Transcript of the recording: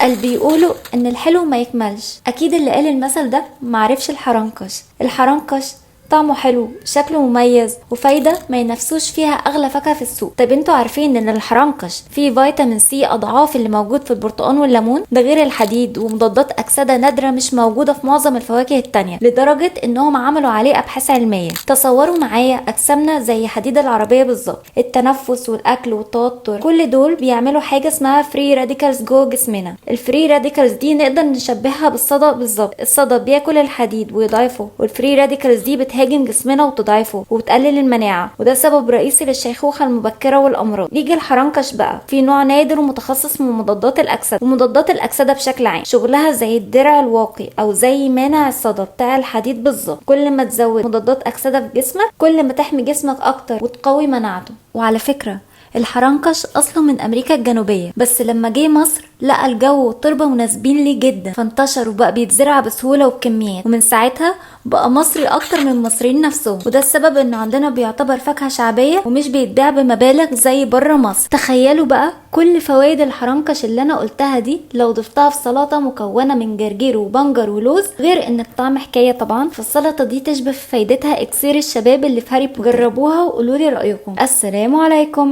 قال بيقولوا ان الحلو ما يكملش. اكيد اللي قال المثل ده معرفش الحرنكش. الحرنكش طعمه حلو، شكله مميز، وفايدة ما ينافسوش فيها اغلى فاكهة في السوق. طب انتوا عارفين ان الحرنكش فيه فيتامين سي اضعاف اللي موجود في البرتقال والليمون؟ ده غير الحديد ومضادات اكسدة نادرة مش موجودة في معظم الفواكه التانية، لدرجة انهم عملوا عليه ابحاث علمية. تصوروا معايا اجسامنا زي حديد العربية بالظبط، التنفس والاكل والتوتر كل دول بيعملوا حاجة اسمها فري راديكالز جوه جسمنا. الفري راديكالز دي نقدر نشبهها بالصدى بالظبط. الصدى بياكل الحديد ويضعفه، والفري راديكالز دي بتهاجم جسمنا وتضعفه وبتقلل المناعة، وده سبب رئيسي للشيخوخة المبكرة والأمراض. يجي الحرنكش بقى في نوع نادر ومتخصص من مضادات الأكسدة. ومضادات الأكسدة بشكل عام شغلها زي الدرع الواقي أو زي مانع الصدى بتاع الحديد بالظبط. كل ما تزود مضادات أكسدة في جسمك كل ما تحمي جسمك أكتر وتقوي مناعته. وعلى فكرة الحرنكش اصلا من امريكا الجنوبيه، بس لما جه مصر لقى الجو والتربه مناسبين ليه جدا، فانتشر وبقى بيتزرع بسهوله وبكميات، ومن ساعتها بقى مصري اكتر من المصريين نفسهم. وده السبب انه عندنا بيعتبر فاكهه شعبيه ومش بيتباع بمبالغ زي بره مصر. تخيلوا بقى كل فوائد الحرنكش اللي انا قلتها دي لو ضفتها في سلطه مكونه من جرجير وبنجر ولوز، غير ان الطعم حكايه طبعا. فالسلطه دي تشبه في فايدتها اكسير الشباب اللي في هاري بوتر. جربوها وقولوا لي رايكم. السلام عليكم.